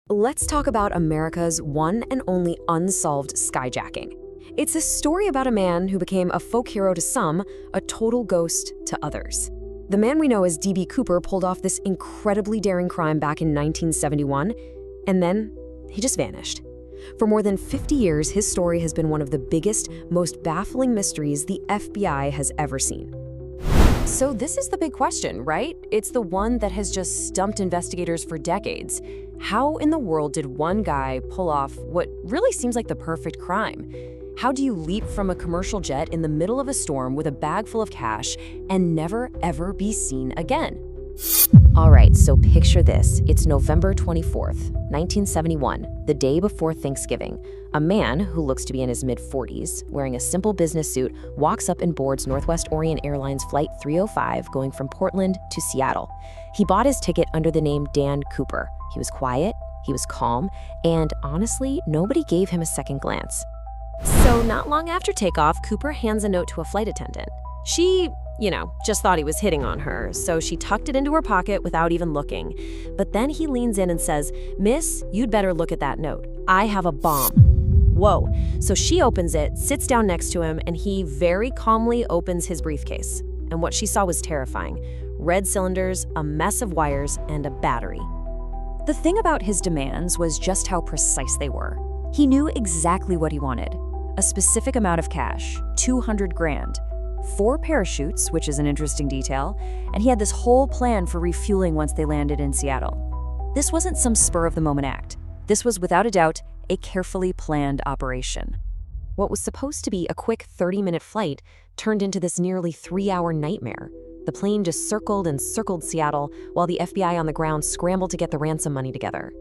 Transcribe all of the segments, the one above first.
Let's talk about America's one and only unsolved skyjacking. It's a story about a man who became a folk hero to some, a total ghost to others. The man we know as D.B. Cooper pulled off this incredibly daring crime back in 1971, and then he just vanished. For more than 50 years, his story has been one of the biggest, most baffling mysteries the FBI has ever seen. So this is the big question, right? It's the one that has just stumped investigators for decades. How in the world did one guy pull off what really seems like the perfect crime? How do you leap from a commercial jet in the middle of a storm with a bag full of cash and never, ever be seen again? All right, so picture this. It's November 24th, 1971, the day before Thanksgiving. A man who looks to be in his mid-40s, wearing a simple business suit, walks up and boards Northwest Orient Airlines Flight 305 going from Portland to Seattle. He bought his ticket under the name Dan Cooper. He was quiet, he was calm, and honestly, nobody gave him a second glance. So not long after takeoff, Cooper hands a note to a flight attendant. She, just thought he was hitting on her, so she tucked it into her pocket without even looking. But then he leans in and says, "Miss, you'd better look at that note. I have a bomb." Whoa. So she opens it, sits down next to him, and he very calmly opens his briefcase. And what she saw was terrifying. Red cylinders, a mess of wires, and a battery. The thing about his demands was just how precise they were. He knew exactly what he wanted. A specific amount of cash, 200 grand. 4 parachutes, which is an interesting detail, and he had this whole plan for refueling once they landed in Seattle. This wasn't some spur-of-the-moment act. This was, without a doubt, a carefully planned operation. What was supposed to be a quick 30-minute flight turned into this nearly 3-hour nightmare. The plane just circled and circled Seattle while the FBI on the ground scrambled to get the ransom money together.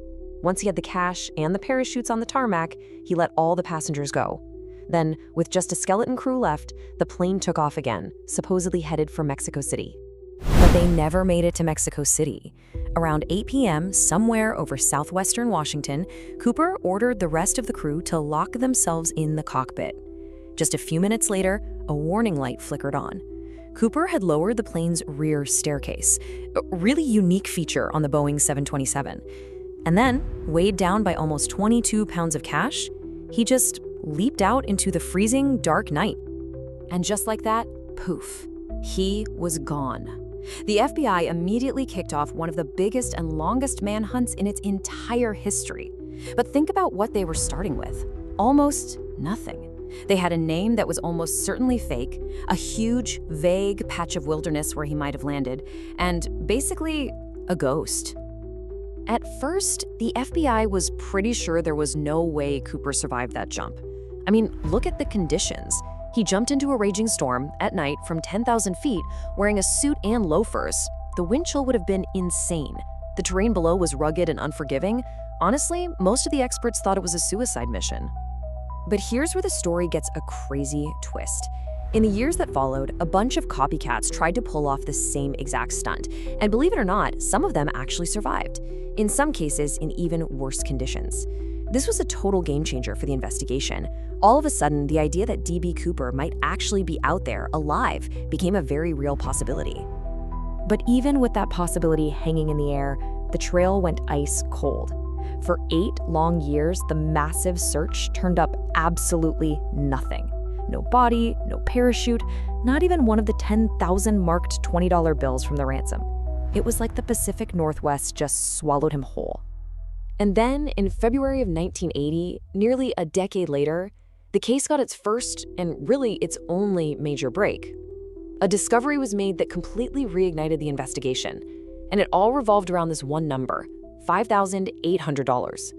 Once he had the cash and the parachutes on the tarmac, he let all the passengers go. Then, with just a skeleton crew left, the plane took off again, supposedly headed for Mexico City. But they never made it to Mexico City. Around 8 p.m., somewhere over southwestern Washington, Cooper ordered the rest of the crew to lock themselves in the cockpit. Just a few minutes later, a warning light flickered on. Cooper had lowered the plane's rear staircase, a really unique feature on the Boeing 727. And then, weighed down by almost 22 pounds of cash, he just leaped out into the freezing, dark night. And just like that, poof, he was gone. The FBI immediately kicked off one of the biggest and longest manhunts in its entire history. But think about what they were starting with. Almost nothing. They had a name that was almost certainly fake, a huge, vague patch of wilderness where he might have landed, and basically a ghost. At first, the FBI was pretty sure there was no way Cooper survived that jump. I mean, look at the conditions. He jumped into a raging storm at night from 10,000 feet wearing a suit and loafers. The wind chill would have been insane. The terrain below was rugged and unforgiving. Honestly, most of the experts thought it was a suicide mission. But here's where the story gets a crazy twist. In the years that followed, a bunch of copycats tried to pull off the same exact stunt. And believe it or not, some of them actually survived. In some cases, in even worse conditions. This was a total game changer for the investigation. All of a sudden, the idea that D.B. Cooper might actually be out there, alive, became a very real possibility. But even with that possibility hanging in the air, the trail went ice cold. For 8 long years, the massive search turned up absolutely nothing. No body, no parachute, not even one of the 10,000 marked $20 bills from the ransom. It was like the Pacific Northwest just swallowed him whole. And then, in February of 1980, nearly a decade later, the case got its first, and really its only, major break. A discovery was made that completely reignited the investigation, and it all revolved around this one number, $5,800.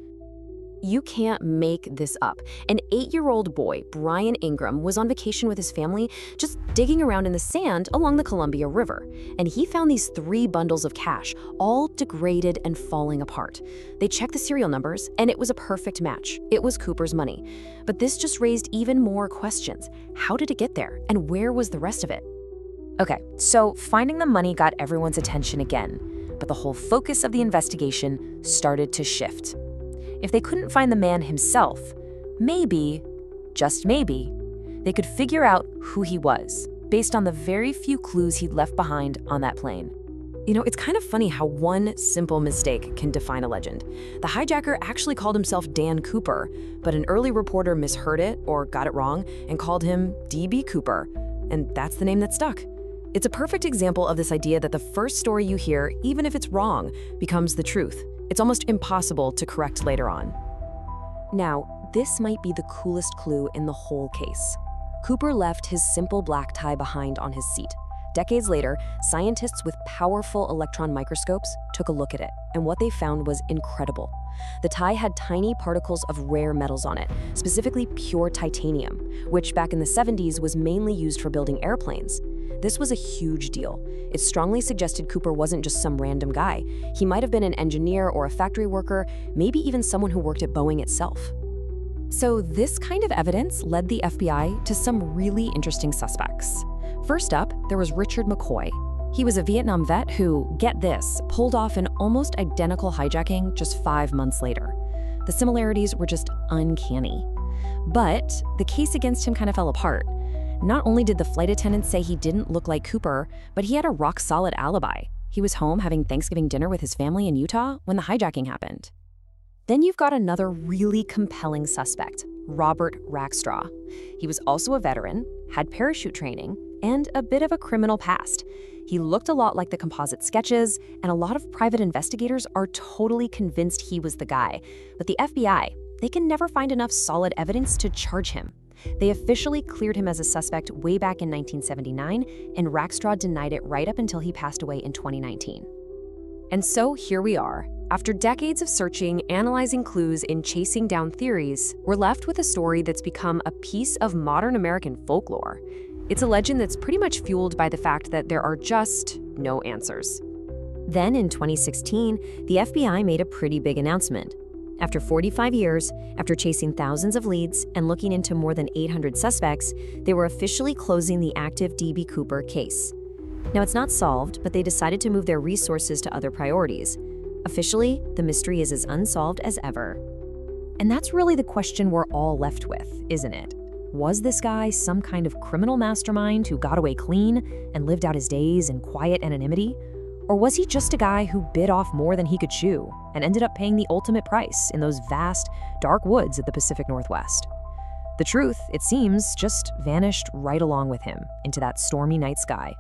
You can't make this up. An 8-year-old boy, Brian Ingram, was on vacation with his family, just digging around in the sand along the Columbia River. And he found these 3 bundles of cash, all degraded and falling apart. They checked the serial numbers, and it was a perfect match. It was Cooper's money. But this just raised even more questions. How did it get there? And where was the rest of it? Okay, so finding the money got everyone's attention again. But the whole focus of the investigation started to shift. If they couldn't find the man himself, maybe, just maybe, they could figure out who he was, based on the very few clues he'd left behind on that plane. It's kind of funny how one simple mistake can define a legend. The hijacker actually called himself Dan Cooper, but an early reporter misheard it or got it wrong and called him DB Cooper, and that's the name that stuck. It's a perfect example of this idea that the first story you hear, even if it's wrong, becomes the truth. It's almost impossible to correct later on. Now, this might be the coolest clue in the whole case. Cooper left his simple black tie behind on his seat. Decades later, scientists with powerful electron microscopes took a look at it, and what they found was incredible. The tie had tiny particles of rare metals on it, specifically pure titanium, which back in the 70s was mainly used for building airplanes. This was a huge deal. It strongly suggested Cooper wasn't just some random guy. He might have been an engineer or a factory worker, maybe even someone who worked at Boeing itself. So this kind of evidence led the FBI to some really interesting suspects. First up, there was Richard McCoy. He was a Vietnam vet who, get this, pulled off an almost identical hijacking just 5 months later. The similarities were just uncanny. But the case against him kind of fell apart. Not only did the flight attendants say he didn't look like Cooper, but he had a rock-solid alibi. He was home having Thanksgiving dinner with his family in Utah when the hijacking happened. Then you've got another really compelling suspect, Robert Rackstraw. He was also a veteran, had parachute training, and a bit of a criminal past. He looked a lot like the composite sketches, and a lot of private investigators are totally convinced he was the guy. But the FBI, they can never find enough solid evidence to charge him. They officially cleared him as a suspect way back in 1979, and Rackstraw denied it right up until he passed away in 2019. And so here we are. After decades of searching, analyzing clues, and chasing down theories, we're left with a story that's become a piece of modern American folklore. It's a legend that's pretty much fueled by the fact that there are just no answers. Then in 2016, the FBI made a pretty big announcement. After 45 years, after chasing thousands of leads and looking into more than 800 suspects, they were officially closing the active DB Cooper case. Now it's not solved, but they decided to move their resources to other priorities. Officially, the mystery is as unsolved as ever. And that's really the question we're all left with, isn't it? Was this guy some kind of criminal mastermind who got away clean and lived out his days in quiet anonymity? Or was he just a guy who bit off more than he could chew and ended up paying the ultimate price in those vast, dark woods of the Pacific Northwest? The truth, it seems, just vanished right along with him into that stormy night sky.